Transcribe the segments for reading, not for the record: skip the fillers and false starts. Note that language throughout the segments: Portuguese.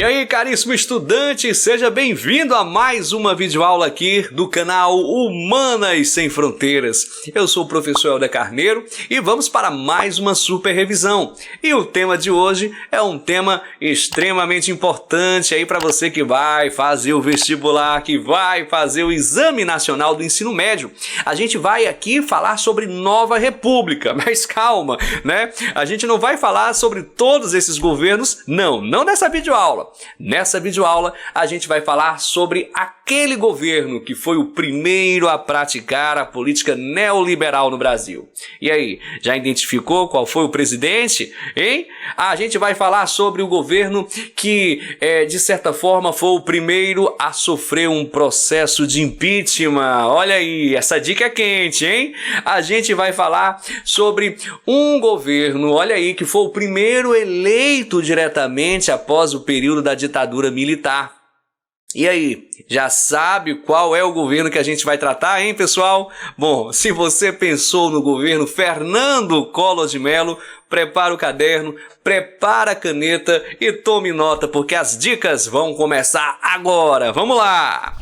aí, caríssimo estudante, seja bem-vindo a mais uma videoaula aqui do canal Humanas Sem Fronteiras. Eu sou o professor Helder Carneiro e vamos para mais uma super revisão. E o tema de hoje é um tema extremamente importante aí para você que vai fazer o vestibular, que vai fazer o Exame Nacional do Ensino Médio. A gente vai aqui falar sobre Nova República, mas calma, né? A gente não vai falar sobre todos esses governos, não nessa videoaula. Nessa videoaula, a gente vai falar sobre aquele governo que foi o primeiro a praticar a política neoliberal no Brasil. E aí, já identificou qual foi o presidente, hein? A gente vai falar sobre o governo que, de certa forma, foi o primeiro a sofrer um processo de impeachment. Olha aí, essa dica é quente, hein? A gente vai falar sobre um governo, olha aí, que foi o primeiro eleito diretamente após o período da ditadura militar. E aí, já sabe qual é o governo que a gente vai tratar, hein, pessoal? Bom, se você pensou no governo Fernando Collor de Mello, prepara o caderno, prepara a caneta e tome nota, porque as dicas vão começar agora. Vamos lá!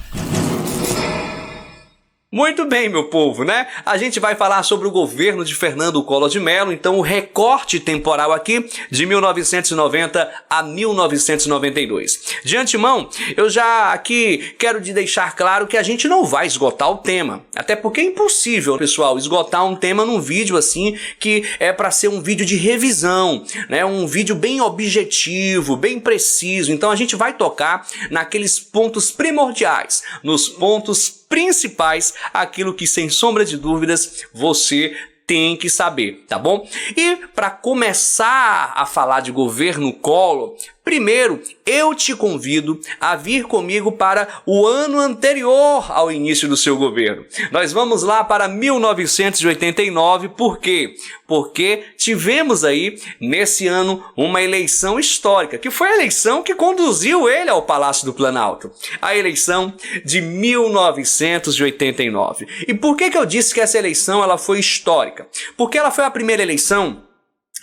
Muito bem, meu povo, né? A gente vai falar sobre o governo de Fernando Collor de Mello, então o recorte temporal aqui de 1990 a 1992. De antemão, eu já aqui quero te deixar claro que a gente não vai esgotar o tema, até porque é impossível, pessoal, esgotar um tema num vídeo assim que é para ser um vídeo de revisão, né? Um vídeo bem objetivo, bem preciso. Então a gente vai tocar naqueles pontos primordiais, nos pontos principais, aquilo que sem sombra de dúvidas você tem que saber, tá bom? E para começar a falar de governo Collor, primeiro eu te convido a vir comigo para o ano anterior ao início do seu governo. Nós vamos lá para 1989, por quê? Porque tivemos aí nesse ano uma eleição histórica, que foi a eleição que conduziu ele ao Palácio do Planalto, a eleição de 1989. E por que eu disse que essa eleição ela foi histórica? Porque ela foi a primeira eleição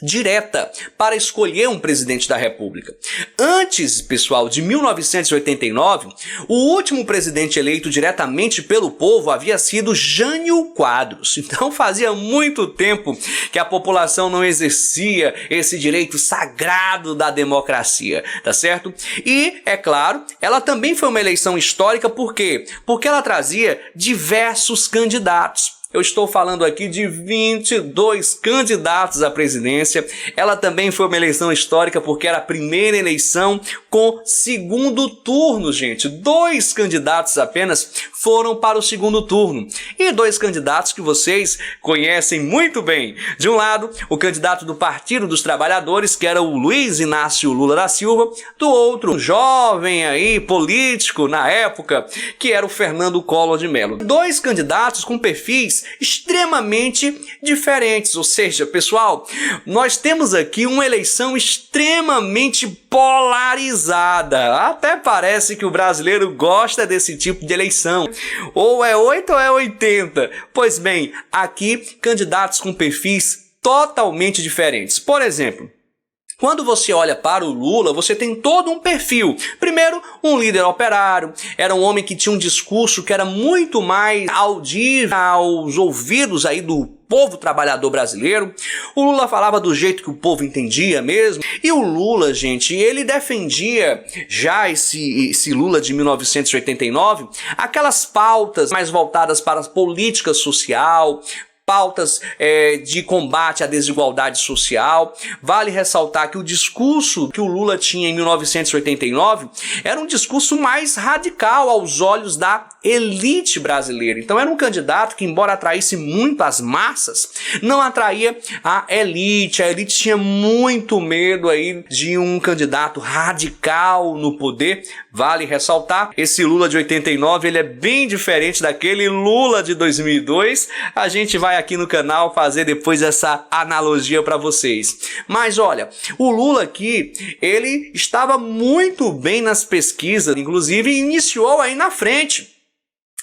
direta para escolher um presidente da República. Antes, pessoal, de 1989, o último presidente eleito diretamente pelo povo havia sido Jânio Quadros. Então fazia muito tempo que a população não exercia esse direito sagrado da democracia, tá certo? E, é claro, ela também foi uma eleição histórica, por quê? Porque ela trazia diversos candidatos. Eu estou falando aqui de 22 candidatos à presidência. Ela também foi uma eleição histórica porque era a primeira eleição com segundo turno, gente. 2 candidatos apenas foram para o segundo turno. E 2 candidatos que vocês conhecem muito bem. De um lado, o candidato do Partido dos Trabalhadores, que era o Luiz Inácio Lula da Silva. Do outro, um jovem aí, político na época, que era o Fernando Collor de Mello. 2 candidatos com perfis extremamente diferentes, ou seja, pessoal, nós temos aqui uma eleição extremamente polarizada. Até parece que o brasileiro gosta desse tipo de eleição. Ou é 8 ou é 80. Pois bem, aqui candidatos com perfis totalmente diferentes. Por exemplo, quando você olha para o Lula, você tem todo um perfil. Primeiro, um líder operário, era um homem que tinha um discurso que era muito mais audível aos ouvidos aí do povo trabalhador brasileiro. O Lula falava do jeito que o povo entendia mesmo. E o Lula, gente, ele defendia já esse Lula de 1989, aquelas pautas mais voltadas para a política social, pautas de combate à desigualdade social. Vale ressaltar que o discurso que o Lula tinha em 1989 era um discurso mais radical aos olhos da elite brasileira. Então era um candidato que, embora atraísse muito as massas, não atraía a elite. A elite tinha muito medo aí de um candidato radical no poder. Vale ressaltar, esse Lula de 89, ele é bem diferente daquele Lula de 2002. A gente vai aqui no canal fazer depois essa analogia para vocês. Mas olha, o Lula aqui, ele estava muito bem nas pesquisas, inclusive iniciou aí na frente.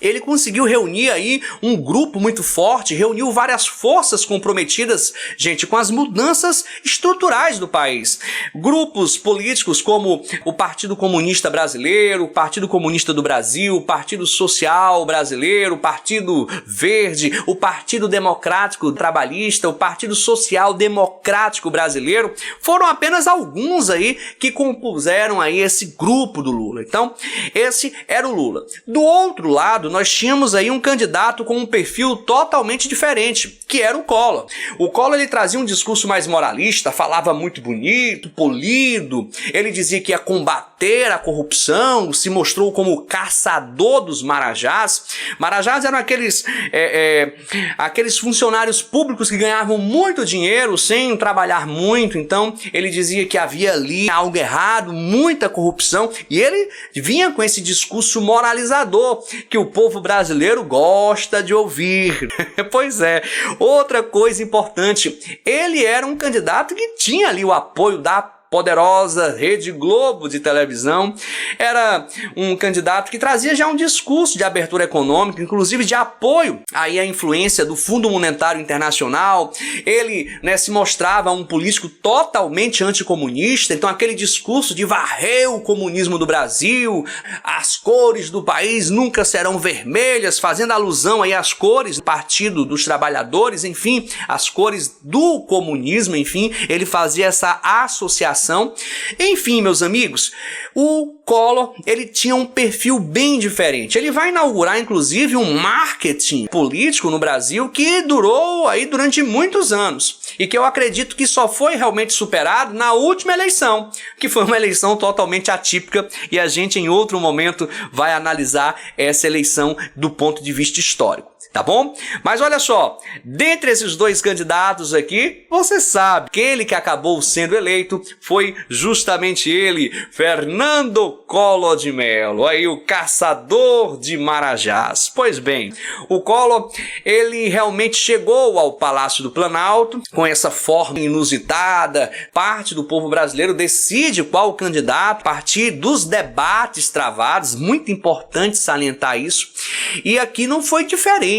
Ele conseguiu reunir aí um grupo muito forte, reuniu várias forças comprometidas, gente, com as mudanças estruturais do país. Grupos políticos como o Partido Comunista Brasileiro, o Partido Comunista do Brasil, o Partido Social Brasileiro, o Partido Verde, o Partido Democrático Trabalhista, o Partido Social Democrático Brasileiro, foram apenas alguns aí que compuseram aí esse grupo do Lula. Então, esse era o Lula. Do outro lado, nós tínhamos aí um candidato com um perfil totalmente diferente, que era o Collor. O Collor, ele trazia um discurso mais moralista, falava muito bonito, polido, ele dizia que ia combater a corrupção, se mostrou como o caçador dos marajás. Marajás eram aqueles funcionários públicos que ganhavam muito dinheiro sem trabalhar muito, então ele dizia que havia ali algo errado, muita corrupção, e ele vinha com esse discurso moralizador que o povo brasileiro gosta de ouvir. Pois é, outra coisa importante, ele era um candidato que tinha ali o apoio da poderosa Rede Globo de televisão, era um candidato que trazia já um discurso de abertura econômica, inclusive de apoio aí à influência do Fundo Monetário Internacional. Ele, se mostrava um político totalmente anticomunista, então aquele discurso de varrer o comunismo do Brasil, as cores do país nunca serão vermelhas, fazendo alusão aí às cores do Partido dos Trabalhadores, enfim, as cores do comunismo, enfim, ele fazia essa associação. Enfim, meus amigos, o Collor, ele tinha um perfil bem diferente. Ele vai inaugurar, inclusive, um marketing político no Brasil que durou aí durante muitos anos e que eu acredito que só foi realmente superado na última eleição, que foi uma eleição totalmente atípica, e a gente em outro momento vai analisar essa eleição do ponto de vista histórico. Tá bom? Mas olha só, dentre esses dois candidatos aqui, você sabe, aquele que acabou sendo eleito foi justamente ele, Fernando Collor de Mello, aí o caçador de marajás. Pois bem, o Collor, ele realmente chegou ao Palácio do Planalto com essa forma inusitada. Parte do povo brasileiro decide qual candidato a partir dos debates travados, muito importante salientar isso, e aqui não foi diferente.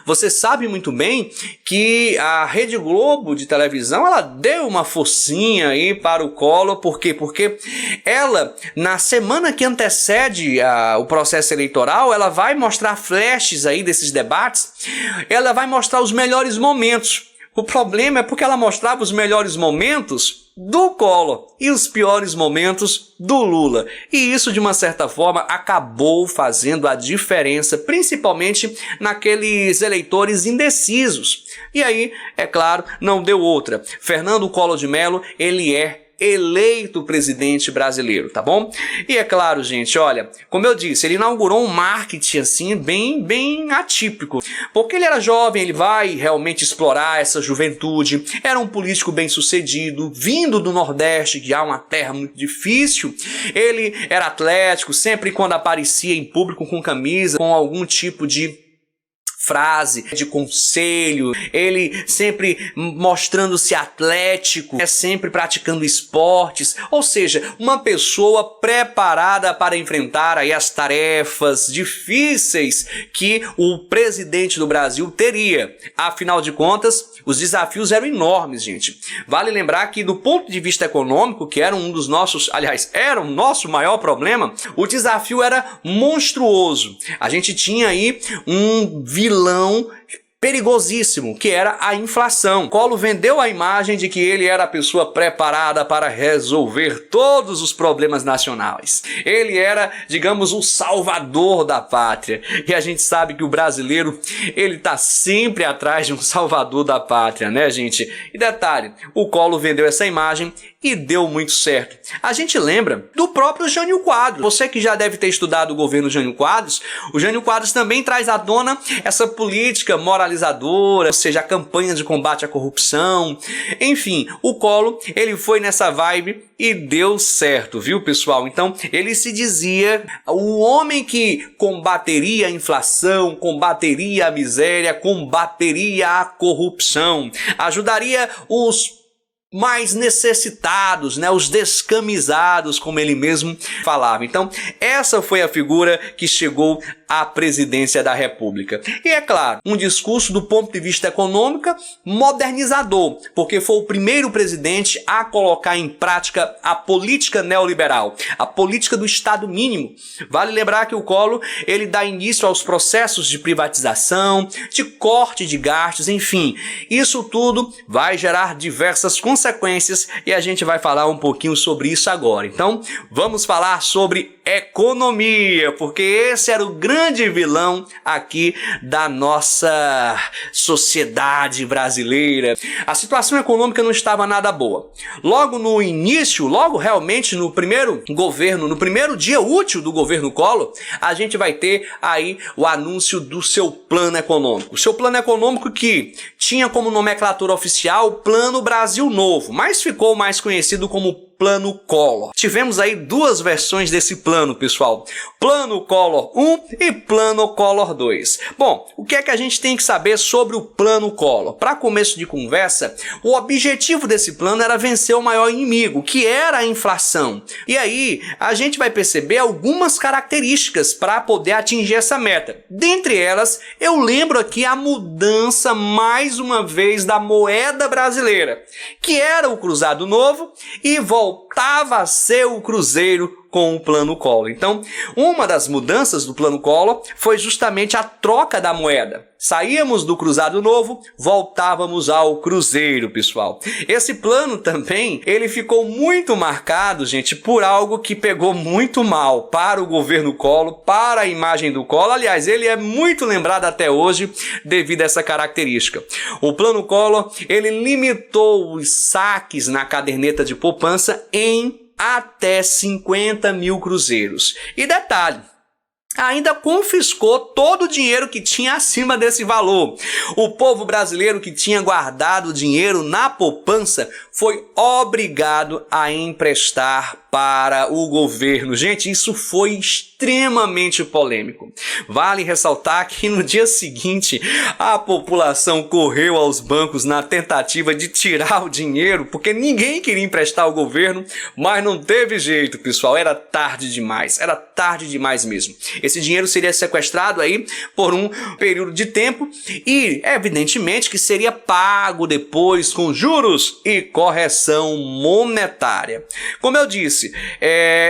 Você sabe muito bem que a Rede Globo de televisão, ela deu uma forcinha aí para o Collor. Por quê? Porque ela, na semana que antecede o processo eleitoral, ela vai mostrar flashes aí desses debates, ela vai mostrar os melhores momentos. O problema é porque ela mostrava os melhores momentos do Collor e os piores momentos do Lula. E isso, de uma certa forma, acabou fazendo a diferença, principalmente naqueles eleitores indecisos. E aí, é claro, não deu outra. Fernando Collor de Mello, ele é eleito presidente brasileiro, tá bom? E é claro, gente, olha, como eu disse, ele inaugurou um marketing assim bem atípico, porque ele era jovem, ele vai realmente explorar essa juventude, era um político bem-sucedido, vindo do Nordeste, que é uma terra muito difícil. Ele era atlético, sempre quando aparecia em público com camisa, com algum tipo de frase, de conselho, ele sempre mostrando-se atlético, sempre praticando esportes, ou seja, uma pessoa preparada para enfrentar aí as tarefas difíceis que o presidente do Brasil teria. Afinal de contas, os desafios eram enormes, gente. Vale lembrar que, do ponto de vista econômico, que era um dos nossos, aliás, era o nosso maior problema, o desafio era monstruoso. A gente tinha aí um vilão perigosíssimo, que era a inflação. Collor vendeu a imagem de que ele era a pessoa preparada para resolver todos os problemas nacionais. Ele era, digamos, o salvador da pátria. E a gente sabe que o brasileiro, ele tá sempre atrás de um salvador da pátria, né, gente? E detalhe, o Collor vendeu essa imagem e deu muito certo. A gente lembra do próprio Jânio Quadros. Você que já deve ter estudado o governo Jânio Quadros, o Jânio Quadros também traz à tona essa política moralizadora, ou seja, a campanha de combate à corrupção. Enfim, o Collor, ele foi nessa vibe e deu certo, viu, pessoal? Então, ele se dizia o homem que combateria a inflação, combateria a miséria, combateria a corrupção, ajudaria os mais necessitados, né, os descamisados, como ele mesmo falava. Então, essa foi a figura que chegou à presidência da República. E é claro, um discurso do ponto de vista econômico modernizador, porque foi o primeiro presidente a colocar em prática a política neoliberal, a política do Estado mínimo. Vale lembrar que o Collor, ele dá início aos processos de privatização, de corte de gastos, enfim. Isso tudo vai gerar diversas consequências e a gente vai falar um pouquinho sobre isso agora. Então, vamos falar sobre economia, porque esse era o grande vilão aqui da nossa sociedade brasileira. A situação econômica não estava nada boa. Logo no início, logo realmente no primeiro governo, no primeiro dia útil do governo Collor, a gente vai ter aí o anúncio do seu plano econômico. O seu plano econômico que tinha como nomenclatura oficial o Plano Brasil Novo, mas ficou mais conhecido como Plano Collor. Tivemos aí duas versões desse plano, pessoal. Plano Collor 1 e Plano Collor 2. Bom, o que é que a gente tem que saber sobre o Plano Collor? Para começo de conversa, o objetivo desse plano era vencer o maior inimigo, que era a inflação. E aí, a gente vai perceber algumas características para poder atingir essa meta. Dentre elas, eu lembro aqui a mudança, mais uma vez, da moeda brasileira, que era o cruzado novo e voltava a ser o cruzeiro com o Plano Collor. Então, uma das mudanças do Plano Collor foi justamente a troca da moeda. Saíamos do cruzado novo, voltávamos ao cruzeiro, pessoal. Esse plano também, ele ficou muito marcado, gente, por algo que pegou muito mal para o governo Collor, para a imagem do Collor. Aliás, ele é muito lembrado até hoje devido a essa característica. O Plano Collor, ele limitou os saques na caderneta de poupança em até 50 mil cruzeiros. E detalhe, ainda confiscou todo o dinheiro que tinha acima desse valor. O povo brasileiro que tinha guardado dinheiro na poupança foi obrigado a emprestar para o governo. Gente, isso foi extremamente polêmico. Vale ressaltar que no dia seguinte a população correu aos bancos na tentativa de tirar o dinheiro, porque ninguém queria emprestar ao governo, mas não teve jeito, pessoal. Era tarde demais mesmo. Esse dinheiro seria sequestrado aí por um período de tempo e, evidentemente, que seria pago depois com juros e correção monetária. Como eu disse,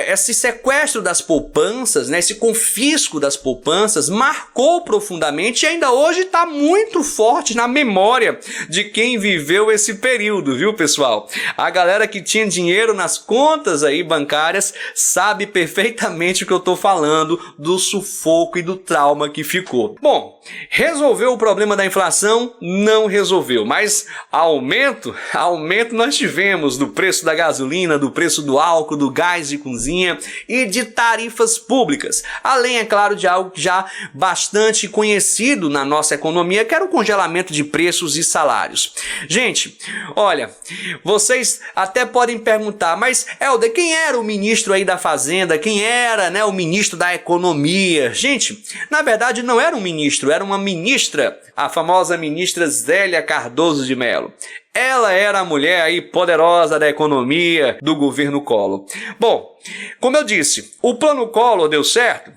esse sequestro das poupanças, né, esse confisco das poupanças marcou profundamente e ainda hoje está muito forte na memória de quem viveu esse período, viu, pessoal? A galera que tinha dinheiro nas contas aí bancárias sabe perfeitamente o que eu estou falando, do sufoco e do trauma que ficou. Bom, resolveu o problema da inflação? Não resolveu, mas aumento nós tivemos do preço da gasolina, do preço do álcool, do gás de cozinha e de tarifas públicas. Além, é claro, de algo já bastante conhecido na nossa economia, que era o congelamento de preços e salários. Gente, olha, vocês até podem perguntar, mas Helder, quem era o ministro aí da Fazenda? Quem era, né, o ministro da Economia? Gente, na verdade não era um ministro, era uma ministra, a famosa ministra Zélia Cardoso de Mello. Ela era a mulher aí poderosa da economia do governo Collor. Bom, como eu disse, o plano Collor deu certo?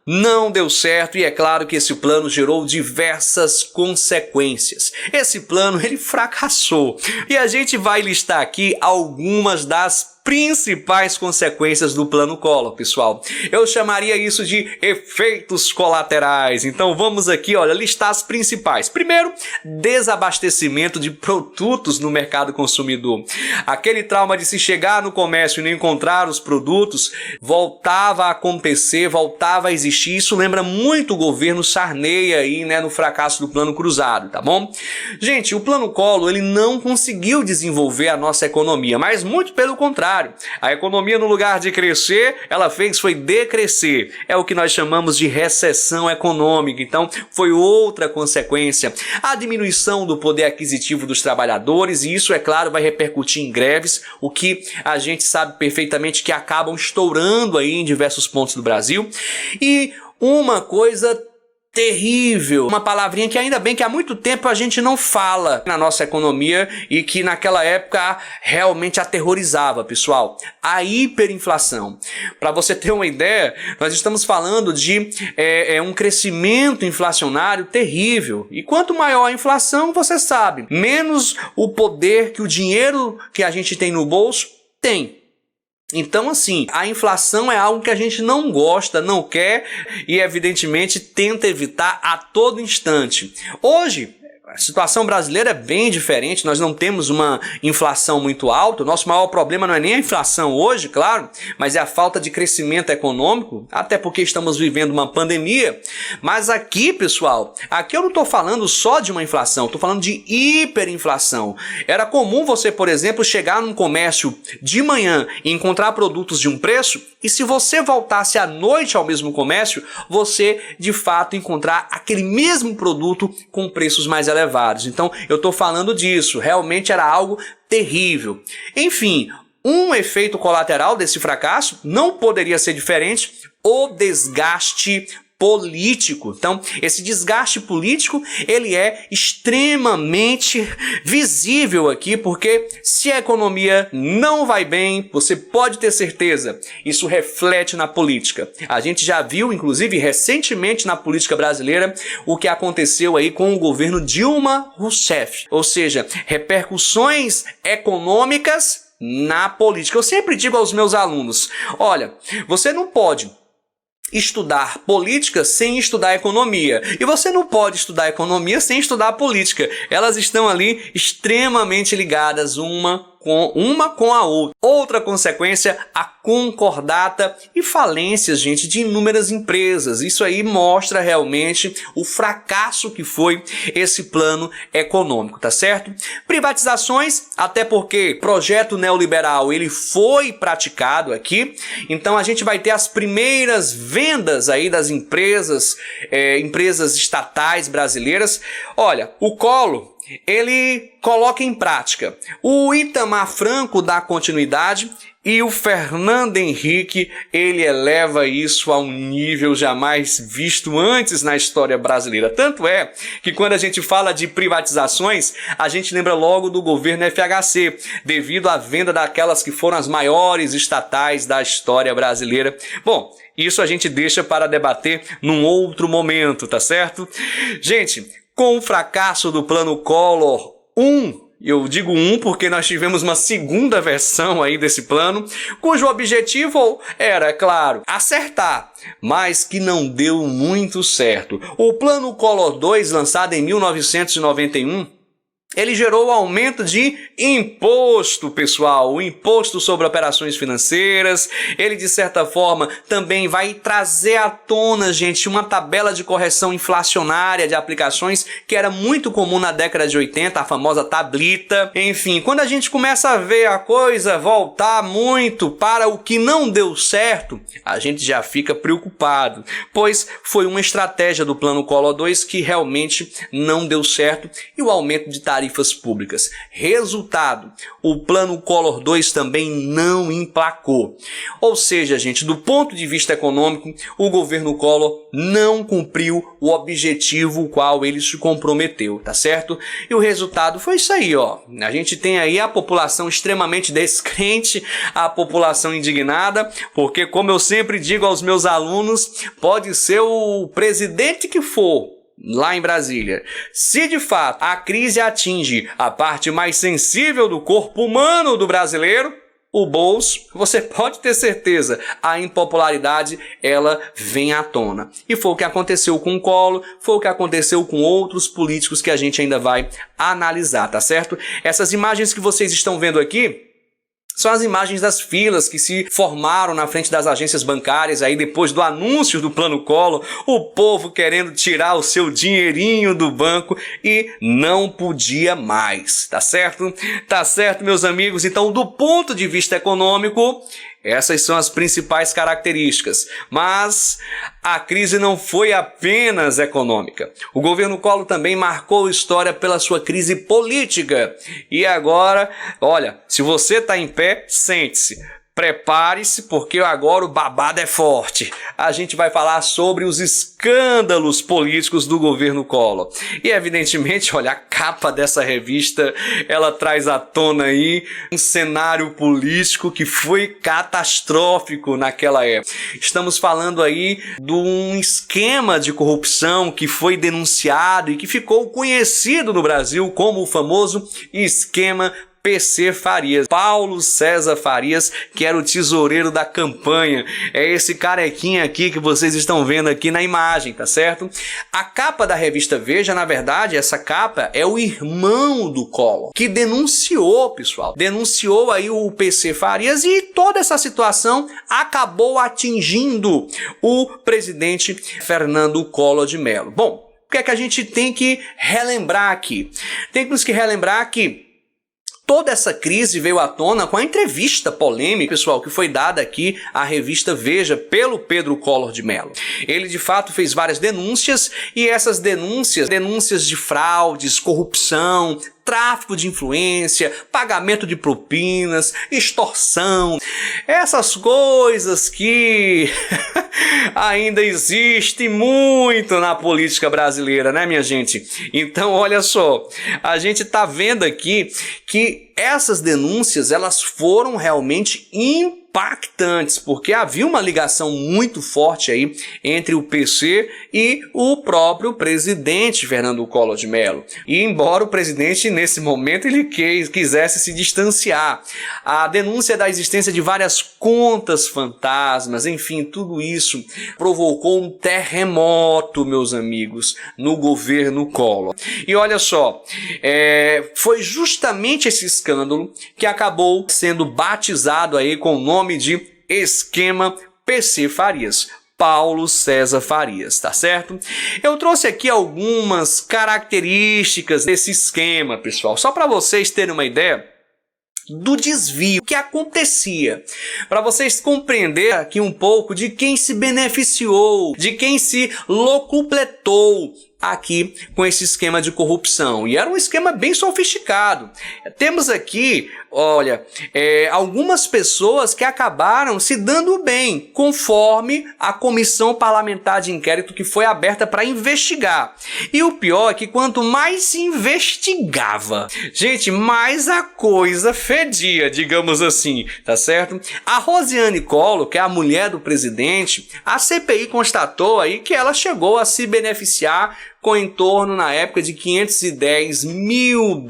Não deu certo e é claro que esse plano gerou diversas consequências. Esse plano, ele fracassou. E a gente vai listar aqui algumas das principais consequências do plano Collor, pessoal. Eu chamaria isso de efeitos colaterais. Então vamos aqui, olha, listar as principais. Primeiro, desabastecimento de produtos no mercado consumidor. Aquele trauma de se chegar no comércio e não encontrar os produtos voltava a acontecer, voltava a existir. Isso lembra muito o governo Sarney aí, né, no fracasso do plano cruzado, tá bom? Gente, o plano Collor, ele não conseguiu desenvolver a nossa economia, mas muito pelo contrário. A economia, no lugar de crescer, ela foi decrescer. É o que nós chamamos de recessão econômica. Então, foi outra consequência. A diminuição do poder aquisitivo dos trabalhadores, e isso, é claro, vai repercutir em greves, o que a gente sabe perfeitamente que acabam estourando aí em diversos pontos do Brasil. E uma coisa terrível, uma palavrinha que ainda bem que há muito tempo a gente não fala na nossa economia e que naquela época realmente aterrorizava, pessoal. A hiperinflação. Para você ter uma ideia, nós estamos falando de um crescimento inflacionário terrível. E quanto maior a inflação, você sabe, menos o poder que o dinheiro que a gente tem no bolso tem. Então, assim, a inflação é algo que a gente não gosta, não quer e, evidentemente, tenta evitar a todo instante. Hoje, a situação brasileira é bem diferente, nós não temos uma inflação muito alta. O nosso maior problema não é nem a inflação hoje, claro, mas é a falta de crescimento econômico, até porque estamos vivendo uma pandemia. Mas aqui, pessoal, aqui eu não estou falando só de uma inflação, estou falando de hiperinflação. Era comum você, por exemplo, chegar num comércio de manhã e encontrar produtos de um preço, e se você voltasse à noite ao mesmo comércio, você, de fato, encontrar aquele mesmo produto com preços mais elevados. Então, eu estou falando disso, realmente era algo terrível. Enfim, um efeito colateral desse fracasso não poderia ser diferente, o desgaste político. Então, esse desgaste político, ele é extremamente visível aqui, porque se a economia não vai bem, você pode ter certeza, isso reflete na política. A gente já viu, inclusive, recentemente na política brasileira, o que aconteceu aí com o governo Dilma Rousseff, ou seja, repercussões econômicas na política. Eu sempre digo aos meus alunos, olha, você não pode estudar política sem estudar economia. E você não pode estudar economia sem estudar política. Elas estão ali extremamente ligadas uma com a outra. Outra consequência, a concordata e falências, gente, de inúmeras empresas. Isso aí mostra realmente o fracasso que foi esse plano econômico, tá certo? Privatizações, até porque projeto neoliberal ele foi praticado aqui, então a gente vai ter as primeiras vendas aí das empresas estatais brasileiras. Olha, o Collor, ele coloca em prática. O Itamar Franco dá continuidade e o Fernando Henrique, ele eleva isso a um nível jamais visto antes na história brasileira. Tanto é que quando a gente fala de privatizações, a gente lembra logo do governo FHC, devido à venda daquelas que foram as maiores estatais da história brasileira. Bom, isso a gente deixa para debater num outro momento, tá certo? Gente, com o fracasso do Plano Collor 1, eu digo 1 porque nós tivemos uma segunda versão aí desse plano, cujo objetivo era, claro, acertar, mas que não deu muito certo. O Plano Collor 2, lançado em 1991, ele gerou o aumento de imposto, pessoal, o imposto sobre operações financeiras. Ele, de certa forma, também vai trazer à tona, gente, uma tabela de correção inflacionária de aplicações que era muito comum na década de 80, a famosa tablita. Enfim, quando a gente começa a ver a coisa voltar muito para o que não deu certo, a gente já fica preocupado, pois foi uma estratégia do Plano Collor 2 que realmente não deu certo, e o aumento de tarifas públicas. Resultado, o Plano Collor 2 também não emplacou. Ou seja, gente, do ponto de vista econômico, o governo Collor não cumpriu o objetivo qual ele se comprometeu, tá certo? E o resultado foi isso aí, ó. A gente tem aí a população extremamente descrente, a população indignada, porque, como eu sempre digo aos meus alunos, pode ser o presidente que for lá em Brasília, se de fato a crise atinge a parte mais sensível do corpo humano do brasileiro, o bolso, você pode ter certeza, a impopularidade, ela vem à tona. E foi o que aconteceu com o Collor, foi o que aconteceu com outros políticos que a gente ainda vai analisar, tá certo? Essas imagens que vocês estão vendo aqui são as imagens das filas que se formaram na frente das agências bancárias aí depois do anúncio do Plano Collor, o povo querendo tirar o seu dinheirinho do banco e não podia mais, tá certo? Tá certo, meus amigos? Então, do ponto de vista econômico, essas são as principais características, mas a crise não foi apenas econômica. O governo Collor também marcou história pela sua crise política. E agora, olha, se você está em pé, sente-se. Prepare-se, porque agora o babado é forte. A gente vai falar sobre os escândalos políticos do governo Collor. E evidentemente, olha, a capa dessa revista, ela traz à tona aí um cenário político que foi catastrófico naquela época. Estamos falando aí de um esquema de corrupção que foi denunciado e que ficou conhecido no Brasil como o famoso esquema PC Farias. Paulo César Farias, que era o tesoureiro da campanha. É esse carequinha aqui que vocês estão vendo aqui na imagem, tá certo? A capa da revista Veja, na verdade, essa capa é o irmão do Collor, que denunciou, pessoal. Denunciou aí o PC Farias e toda essa situação acabou atingindo o presidente Fernando Collor de Mello. Bom, o que é que a gente tem que relembrar aqui? Temos que relembrar que toda essa crise veio à tona com a entrevista polêmica, pessoal, que foi dada aqui à revista Veja pelo Pedro Collor de Mello. Ele, de fato, fez várias denúncias e essas denúncias de fraudes, corrupção, tráfico de influência, pagamento de propinas, extorsão, essas coisas que ainda existem muito na política brasileira, né, minha gente? Então, olha só, a gente tá vendo aqui que essas denúncias, elas foram realmente impactantes, porque havia uma ligação muito forte aí entre o PC e o próprio presidente Fernando Collor de Mello. E embora o presidente, nesse momento, ele quisesse se distanciar, a denúncia da existência de várias contas fantasmas, enfim, tudo isso provocou um terremoto, meus amigos, no governo Collor. E olha só, foi justamente esse escândalo que acabou sendo batizado aí com o nome de esquema PC Farias. Paulo César Farias, tá certo? Eu trouxe aqui algumas características desse esquema, pessoal, só para vocês terem uma ideia do desvio que acontecia, para vocês compreenderem aqui um pouco de quem se beneficiou, de quem se locupletou aqui com esse esquema de corrupção. E era um esquema bem sofisticado. Temos aqui, olha, algumas pessoas que acabaram se dando bem, conforme a comissão parlamentar de inquérito que foi aberta para investigar. E o pior é que quanto mais se investigava, gente, mais a coisa fedia, digamos assim, tá certo? A Rosiane Collor, que é a mulher do presidente, a CPI constatou aí que ela chegou a se beneficiar com em torno, na época, de $510 mil.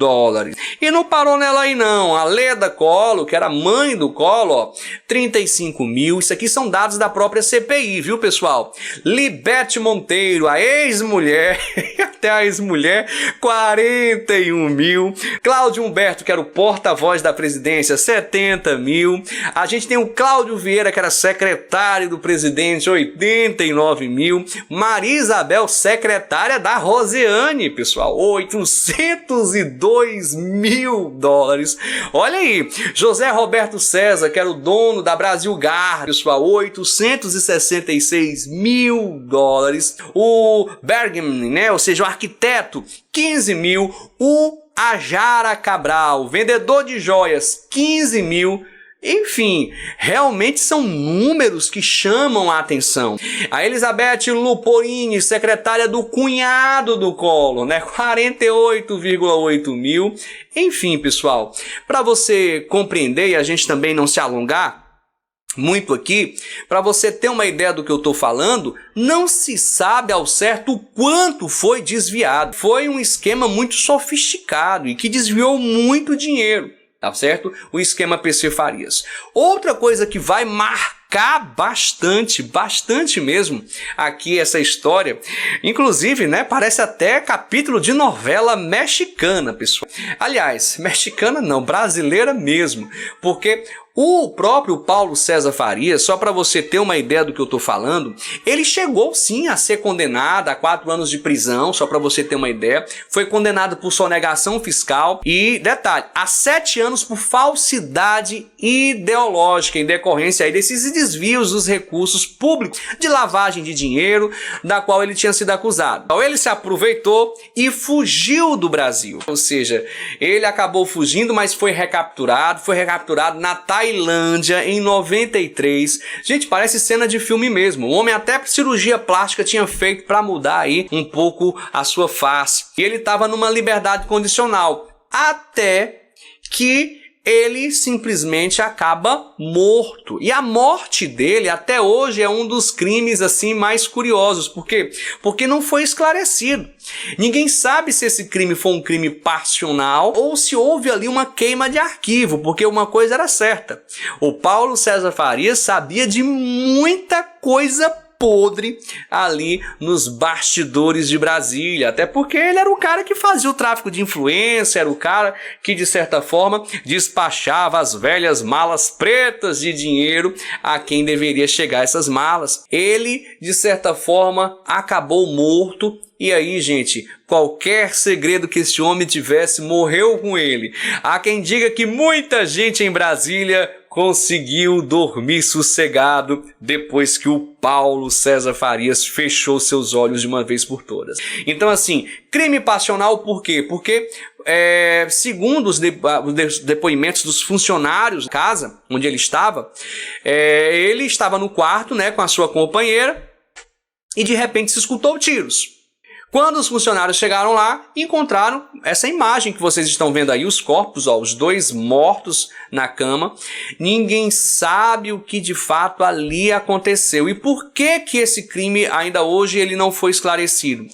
E não parou nela aí não. A Leda Collor, que era mãe do Collor, 35 mil. Isso aqui são dados da própria CPI, viu, pessoal? Libete Monteiro, a ex-mulher, até a ex-mulher, 41 mil. Cláudio Humberto, que era o porta-voz da presidência, 70 mil. A gente tem o Cláudio Vieira, que era secretário do presidente, 89 mil. Maria Isabel, secretária da Rosiane, pessoal, $802 mil. Olha aí, José Roberto César, que era o dono da Brasil Gar, pessoal, $866 mil. O Bergman, né, ou seja, o arquiteto, 15 mil. O Ajara Cabral, vendedor de joias, 15 mil. Enfim, realmente são números que chamam a atenção. A Elizabeth Luporini, secretária do cunhado do Collor, né? 48,8 mil. Enfim, pessoal, para você compreender e a gente também não se alongar muito aqui, para você ter uma ideia do que eu estou falando, não se sabe ao certo o quanto foi desviado. Foi um esquema muito sofisticado e que desviou muito dinheiro. Tá certo? O esquema PC Farias. Outra coisa que vai marcar bastante mesmo aqui essa história, inclusive, né, parece até capítulo de novela mexicana, pessoal. Aliás, mexicana não, brasileira mesmo, porque o próprio Paulo César Farias, só para você ter uma ideia do que eu estou falando, ele chegou sim a ser condenado a 4 anos de prisão, só para você ter uma ideia. Foi condenado por sonegação fiscal e, detalhe, a 7 anos por falsidade ideológica em decorrência aí desses desvios dos recursos públicos de lavagem de dinheiro da qual ele tinha sido acusado. Então ele se aproveitou e fugiu do Brasil. Ou seja, ele acabou fugindo, mas foi recapturado na Tailândia. Tailândia em 93. Gente, parece cena de filme mesmo. O homem até cirurgia plástica tinha feito para mudar aí um pouco a sua face. E ele estava numa liberdade condicional. Até que ele simplesmente acaba morto. E a morte dele até hoje é um dos crimes assim mais curiosos. Por quê? Porque não foi esclarecido. Ninguém sabe se esse crime foi um crime passional ou se houve ali uma queima de arquivo, porque uma coisa era certa. O Paulo César Farias sabia de muita coisa podre ali nos bastidores de Brasília, até porque ele era o cara que fazia o tráfico de influência, era o cara que de certa forma despachava as velhas malas pretas de dinheiro a quem deveria chegar essas malas. Ele de certa forma acabou morto. E aí, gente, qualquer segredo que esse homem tivesse morreu com ele. Há quem diga que muita gente em Brasília conseguiu dormir sossegado depois que o Paulo César Farias fechou seus olhos de uma vez por todas. Então, assim, crime passional por quê? Porque, segundo os depoimentos dos funcionários da casa onde ele estava no quarto, né, com a sua companheira e de repente se escutou tiros. Quando os funcionários chegaram lá, encontraram essa imagem que vocês estão vendo aí, os corpos, os dois mortos na cama. Ninguém sabe o que de fato ali aconteceu. E por que que esse crime ainda hoje ele não foi esclarecido?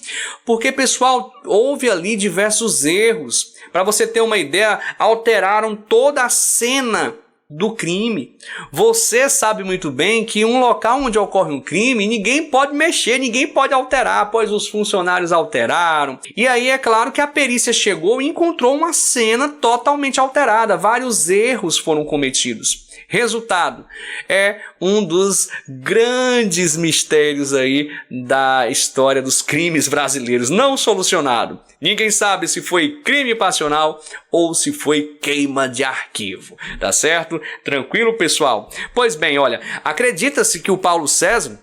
Porque, pessoal, houve ali diversos erros. Para você ter uma ideia, alteraram toda a cena do crime. Você sabe muito bem que um local onde ocorre um crime, ninguém pode mexer, ninguém pode alterar, pois os funcionários alteraram. E aí é claro que a perícia chegou e encontrou uma cena totalmente alterada, vários erros foram cometidos. Resultado, é um dos grandes mistérios aí da história dos crimes brasileiros, não solucionado. Ninguém sabe se foi crime passional ou se foi queima de arquivo, tá certo? Tranquilo, pessoal? Pois bem, olha, acredita-se que o Paulo César,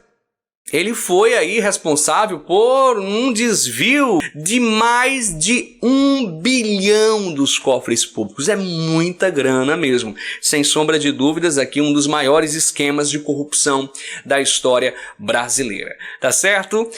ele foi aí responsável por um desvio de mais de 1 bilhão dos cofres públicos. É muita grana mesmo. Sem sombra de dúvidas, aqui um dos maiores esquemas de corrupção da história brasileira. Tá certo?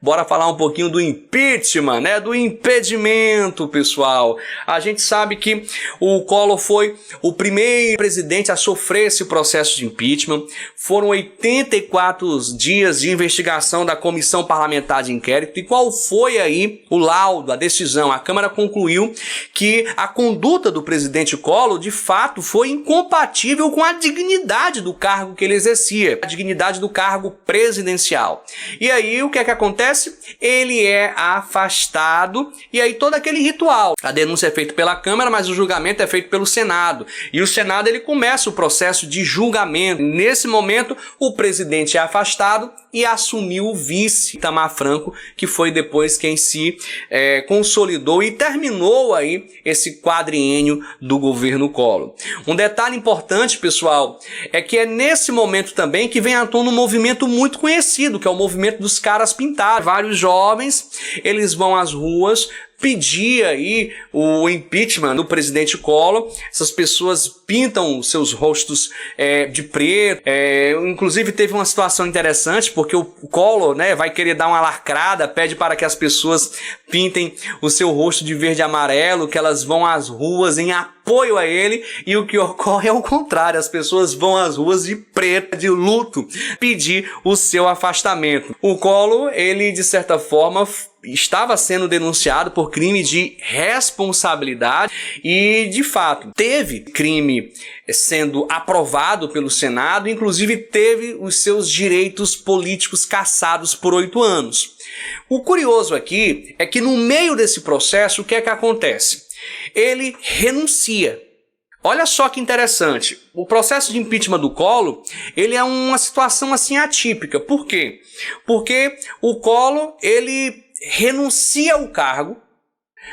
Bora falar um pouquinho do impeachment, né? Do impedimento, pessoal. A gente sabe que o Collor foi o primeiro presidente a sofrer esse processo de impeachment. Foram 84 dias de investigação da Comissão Parlamentar de Inquérito. E qual foi aí o laudo, a decisão? A Câmara concluiu que a conduta do presidente Collor, de fato, foi incompatível com a dignidade do cargo que ele exercia, a dignidade do cargo presidencial. E aí, o que é que acontece? Ele é afastado e aí todo aquele ritual. A denúncia é feita pela Câmara, mas o julgamento é feito pelo Senado. E o Senado ele começa o processo de julgamento. Nesse momento, o presidente é afastado e assumiu o vice, Itamar Franco, que foi depois quem se consolidou e terminou aí esse quadriênio do governo Collor. Um detalhe importante, pessoal, é que é nesse momento também que vem à tona um movimento muito conhecido, que é o movimento dos caras pintados. Vários jovens, eles vão às ruas pedir aí o impeachment do presidente Collor. Essas pessoas pintam seus rostos de preto. Inclusive teve uma situação interessante, porque o Collor, né, vai querer dar uma lacrada, pede para que as pessoas pintem o seu rosto de verde e amarelo, que elas vão às ruas em apoio a ele, e o que ocorre é o contrário, as pessoas vão às ruas de preto, de luto, pedir o seu afastamento. O Collor, ele de certa forma estava sendo denunciado por crime de responsabilidade e, de fato, teve crime sendo aprovado pelo Senado, inclusive teve os seus direitos políticos cassados por 8 anos. O curioso aqui é que no meio desse processo, o que é que acontece? Ele renuncia. Olha só que interessante, o processo de impeachment do Collor, ele é uma situação assim atípica. Por quê? Porque o Collor, ele renuncia ao cargo,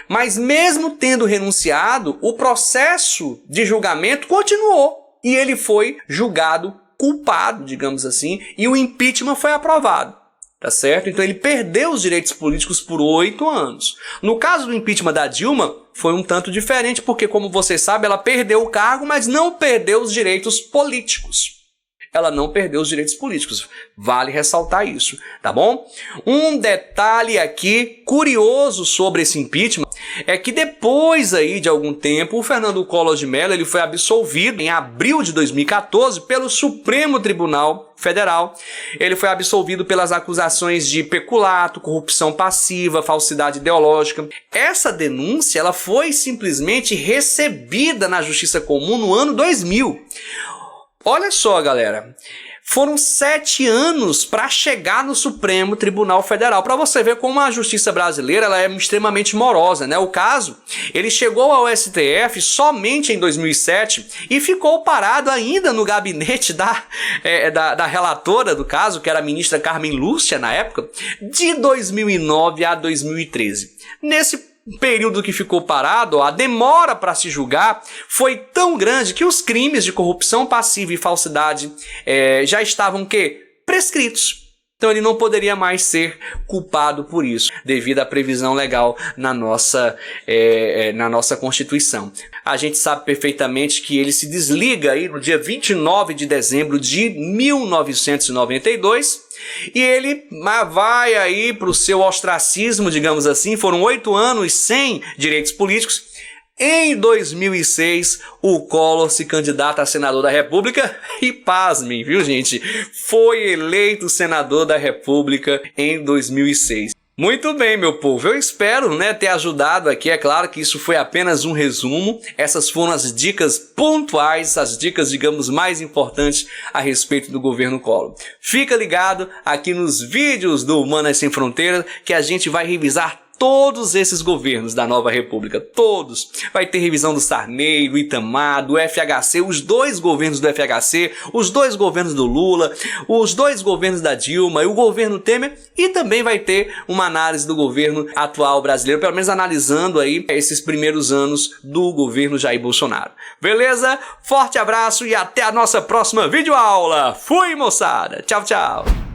mas mesmo tendo renunciado, o processo de julgamento continuou e ele foi julgado culpado, digamos assim, e o impeachment foi aprovado. tá certo? Então ele perdeu os direitos políticos por 8 anos. No caso do impeachment da Dilma, foi um tanto diferente, porque, como você sabe, ela perdeu o cargo, mas não perdeu os direitos políticos. Ela não perdeu os direitos políticos. Vale ressaltar isso, tá bom? Um detalhe aqui curioso sobre esse impeachment é que depois aí de algum tempo, o Fernando Collor de Mello ele foi absolvido em abril de 2014 pelo Supremo Tribunal Federal. Ele foi absolvido pelas acusações de peculato, corrupção passiva, falsidade ideológica. Essa denúncia ela foi simplesmente recebida na Justiça Comum no ano 2000. Olha só, galera, foram 7 anos para chegar no Supremo Tribunal Federal, para você ver como a justiça brasileira ela é extremamente morosa, né? O caso, ele chegou ao STF somente em 2007 e ficou parado ainda no gabinete da relatora do caso, que era a ministra Carmen Lúcia na época, de 2009 a 2013. Nesse período que ficou parado, a demora para se julgar foi tão grande que os crimes de corrupção passiva e falsidade já estavam prescritos. Então ele não poderia mais ser culpado por isso, devido à previsão legal na nossa Constituição. A gente sabe perfeitamente que ele se desliga aí no dia 29 de dezembro de 1992 e ele vai aí para o seu ostracismo, digamos assim. Foram 8 anos sem direitos políticos. Em 2006, o Collor se candidata a senador da República e, pasmem, viu, gente? Foi eleito senador da República em 2006. Muito bem, meu povo, eu espero, ter ajudado aqui. É claro que isso foi apenas um resumo. Essas foram as dicas pontuais, as dicas, digamos, mais importantes a respeito do governo Collor. Fica ligado aqui nos vídeos do Humanas Sem Fronteiras que a gente vai revisar todos esses governos da nova república, todos. Vai ter revisão do Sarney, do Itamar, do FHC, os 2 governos do FHC, os 2 governos do Lula, os 2 governos da Dilma e o governo Temer, e também vai ter uma análise do governo atual brasileiro, pelo menos analisando aí esses primeiros anos do governo Jair Bolsonaro. Beleza? Forte abraço e até a nossa próxima videoaula. Fui, moçada! Tchau, tchau!